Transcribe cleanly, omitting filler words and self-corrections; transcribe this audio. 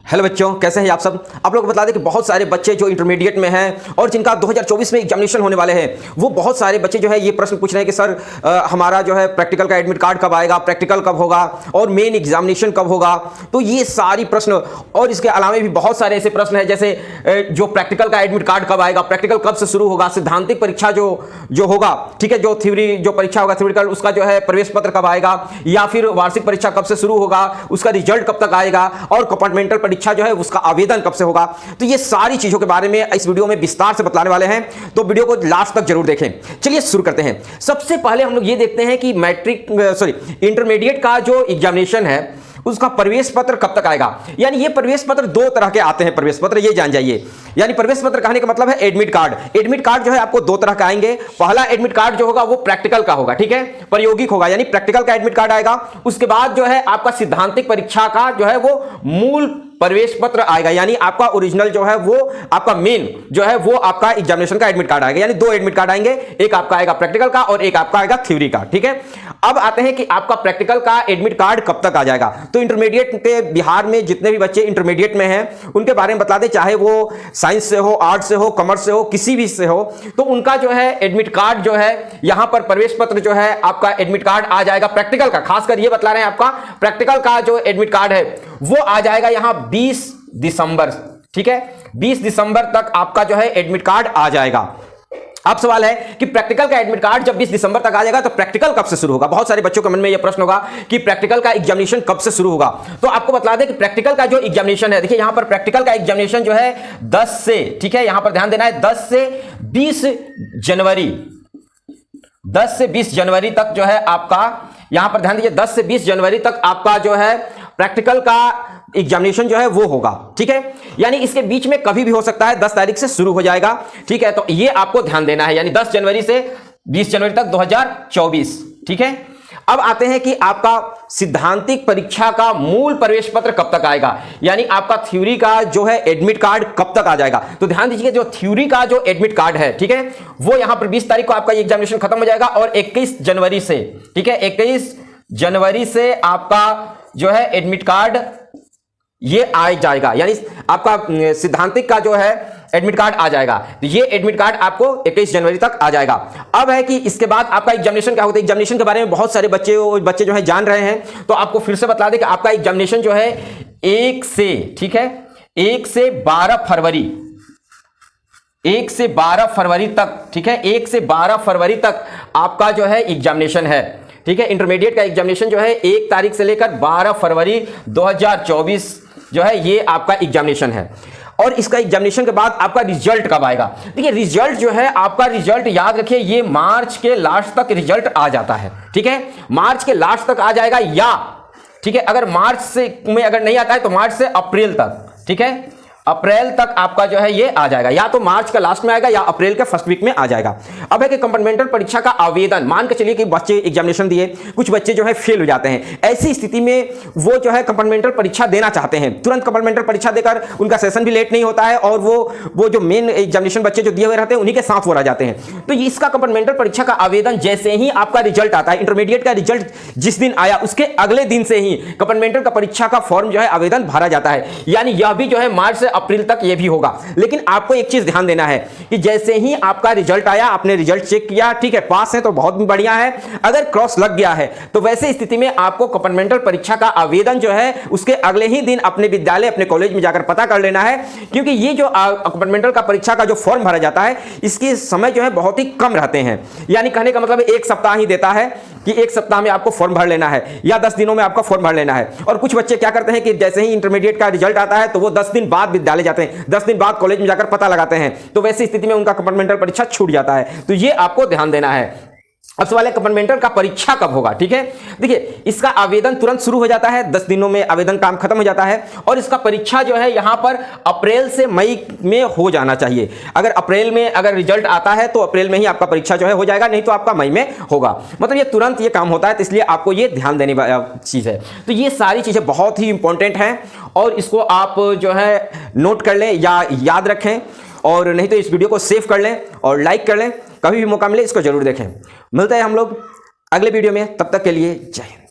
Hello बच्चों, कैसे हैं आप सब। आप लोग को बता दें कि बहुत सारे बच्चे जो इंटरमीडिएट में हैं और जिनका 2024 में एग्जामिनेशन होने वाले हैं, वो बहुत सारे बच्चे जो है ये प्रश्न पूछ रहे हैं कि सर हमारा जो है प्रैक्टिकल का एडमिट कार्ड कब आएगा, प्रैक्टिकल कब होगा और मेन एग्जामिनेशन कब होगा। तो ये सारी प्रश्न और इसके अलावा भी बहुत सारे ऐसे प्रश्न हैं, जैसे जो प्रैक्टिकल का एडमिट कार्ड कब आएगा, प्रैक्टिकल कब से शुरू होगा, सिद्धांतिक परीक्षा जो होगा, ठीक है, जो थ्योरी जो परीक्षा होगा थ्योरिकल, उसका जो है प्रवेश पत्र कब आएगा, या फिर वार्षिक परीक्षा कब से शुरू होगा, उसका रिजल्ट कब तक आएगा, और कंपार्टमेंटल परीक्षा जो है उसका आवेदन कब से होगा। तो ये सारी चीजों के बारे में इस वीडियो में विस्तार से बतलाने वाले हैं, तो वीडियो को लास्ट तक जरूर देखें। चलिए शुरू करते हैं। सबसे पहले हम लोग ये देखते हैं कि इंटरमीडिएट का जो एग्जामिनेशन है उसका प्रवेश पत्र कब तक आएगा। यानी ये प्रवेश पत्र दो तरह के आते हैं। प्रवेश पत्र ये जान जाइए, यानी प्रवेश पत्र कहने का मतलब है एडमिट कार्ड। एडमिट कार्ड जो है आपको दो तरह का आएंगे। पहला एडमिट कार्ड जो होगा वो प्रैक्टिकल का होगा, ठीक है, प्रायोगिक होगा, यानी प्रैक्टिकल का एडमिट कार्ड आएगा। उसके बाद जो है आपका सिद्धांतिक परीक्षा का जो है वो मूल प्रवेश पत्र आएगा, यानी आपका ओरिजिनल जो है वो आपका मेन जो है वो आपका एग्जामिनेशन का एडमिट कार्ड आएगा। यानी दो एडमिट कार्ड आएंगे, एक आपका आएगा प्रैक्टिकल का और एक आपका आएगा थ्योरी का, ठीक है। अब आते हैं कि आपका प्रैक्टिकल का एडमिट कार्ड कब तक आ जाएगा। तो इंटरमीडिएट के बिहार में जितने भी बच्चे इंटरमीडिएट में हैं उनके बारे में बता दें, चाहे वो साइंस से हो, आर्ट्स से हो, कॉमर्स से हो, किसी भी से हो, तो उनका जो है एडमिट कार्ड जो है यहां पर प्रवेश पत्र जो है आपका एडमिट कार्ड आ जाएगा प्रैक्टिकल का। खासकर ये बतला रहे हैं, आपका प्रैक्टिकल का जो एडमिट कार्ड है वो आ जाएगा यहां 20 दिसंबर, ठीक है, 20 दिसंबर तक आपका जो है एडमिट कार्ड आ जाएगा। अब सवाल है कि प्रैक्टिकल का एडमिट कार्ड जब 20 दिसंबर तक आ जाएगा तो प्रैक्टिकल कब से शुरू होगा। बहुत सारे बच्चों के मन में यह प्रश्न होगा कि प्रैक्टिकल का एग्जामिनेशन कब से शुरू होगा। तो आपको बता दें कि प्रैक्टिकल का जो एग्जामिनेशन है, देखिए यहां पर प्रैक्टिकल का एग्जामिनेशन जो है 10 से, ठीक है, यहां पर ध्यान देना है, 10 से 20 जनवरी, 10 से 20 जनवरी तक जो है आपका, यहां पर ध्यान दीजिए, 10 से 20 जनवरी तक आपका जो है प्रैक्टिकल का एग्जामिनेशन जो है वो होगा, ठीक है। यानी इसके बीच में कभी भी हो सकता है, 10 तारीख से शुरू हो जाएगा, ठीक है। तो ये आपको ध्यान देना है, यानी 10 जनवरी से 20 जनवरी तक 2024, ठीक है। अब आते हैं कि आपका सिद्धांतिक परीक्षा का मूल प्रवेश पत्र कब तक आएगा, यानी आपका थ्योरी का जो है एडमिट कार्ड कब तक आ जाएगा। तो ध्यान दीजिए, जो थ्योरी का जो एडमिट कार्ड है, ठीक है, वो यहां पर 20 तारीख को आपका एग्जामिनेशन खत्म हो जाएगा और 21 जनवरी से, ठीक है, 21 जनवरी से आपका जो है एडमिट कार्ड ये आ जाएगा, यानी आपका सिद्धांतिक का जो है एडमिट कार्ड आ जाएगा। तो ये एडमिट कार्ड आपको 21 जनवरी तक आ जाएगा। अब है कि इसके बाद आपका एग्जामिनेशन क्या होता है। एग्जामिनेशन के बारे में बहुत सारे बच्चे जो है जान रहे हैं, तो आपको फिर से बता दें कि आपका एग्जामिनेशन जो है 1 से, ठीक है, 1 से 12 फरवरी, 1 से 12 फरवरी तक, ठीक है, 1 से 12 फरवरी तक आपका जो है एग्जामिनेशन है, ठीक है। इंटरमीडिएट का एग्जामिनेशन जो है 1 तारीख से लेकर 12 फरवरी 2024 जो है ये आपका एग्जामिनेशन है। और इसका एग्जामिनेशन के बाद आपका रिजल्ट कब आएगा। देखिए रिजल्ट जो है आपका, रिजल्ट याद रखिए ये मार्च के लास्ट तक रिजल्ट आ जाता है, ठीक है, मार्च के लास्ट तक आ जाएगा, या ठीक है, अगर मार्च से में अगर नहीं आता है तो मार्च से अप्रैल तक, ठीक है, अप्रैल तक आपका जो है ये आ जाएगा, या तो मार्च का लास्ट में आएगा या अप्रैल के फर्स्ट वीक में आ जाएगा। अब है कि कंपार्टमेंटल परीक्षा का आवेदन, मान के चलिए कि बच्चे एग्जामिनेशन दिए, कुछ बच्चे जो है फेल हो जाते हैं, ऐसी स्थिति में वो जो है कंपार्टमेंटल परीक्षा देना चाहते हैं, तुरंत कंपार्टमेंटल परीक्षा देकर उनका सेशन भी लेट नहीं होता है और वो जो मेन एग्जामिनेशन बच्चे जो दिए हुए रहते हैं उन्हीं के साथ वो रह जाते हैं। तो इसका कंपार्टमेंटल परीक्षा का आवेदन जैसे ही आपका रिजल्ट आता है, इंटरमीडिएट का रिजल्ट जिस दिन आया उसके अगले दिन से ही कंपार्टमेंटल का परीक्षा का फॉर्म जो है आवेदन भरा जाता है। यानी यह भी जो है मार्च से अप्रैल तक ये भी होगा। लेकिन आपको एक चीज ध्यान देना है कि जैसे ही आपका रिजल्ट आया, आपने रिजल्ट चेक किया, ठीक है, पास है तो बहुत बढ़िया है, अगर क्रॉस लग गया है तो वैसे स्थिति में आपको कंपार्टमेंटल परीक्षा का आवेदन जो है उसके अगले ही दिन अपने विद्यालय, अपने कॉलेज में जाकर पता कर लेना है, क्योंकि ये जो कंपार्टमेंटल का परीक्षा का जो फॉर्म भरा जाता है इसके समय जो है बहुत ही कम रहते हैं। यानी कहने का मतलब एक सप्ताह ही देता है कि एक सप्ताह में आपको फॉर्म भर लेना है या 10 दिनों में आपका फॉर्म भर लेना है। और कुछ बच्चे क्या करते हैं कि जैसे ही इंटरमीडिएट का रिजल्ट आता है तो वो 10 दिन बाद विद्यालय जाते हैं, 10 दिन बाद कॉलेज में जाकर पता लगाते हैं, तो वैसी स्थिति में उनका कंपार्टमेंटल परीक्षा छूट जाता है। तो ये आपको ध्यान देना है। अब सवाल है कंपार्टमेंटल का परीक्षा कब होगा, ठीक है। देखिए इसका आवेदन तुरंत शुरू हो जाता है, 10 दिनों में आवेदन काम खत्म हो जाता है और इसका परीक्षा जो है यहां पर अप्रैल से मई में हो जाना चाहिए। अगर अप्रैल में अगर रिजल्ट आता है तो अप्रैल में ही आपका परीक्षा जो है हो जाएगा, नहीं तो आपका मई में होगा। मतलब ये तुरंत ये काम होता है, तो इसलिए आपको ये ध्यान देने वाली चीज है। तो ये सारी चीजें बहुत ही इंपॉर्टेंट हैं और इसको आप जो है नोट कर लें या याद रखें, और नहीं तो इस वीडियो को सेव कर लें और लाइक कर लें। कभी भी मौका मिले इसको जरूर देखें। मिलते हैं हम लोग अगले वीडियो में, तब तक के लिए जय हिंद।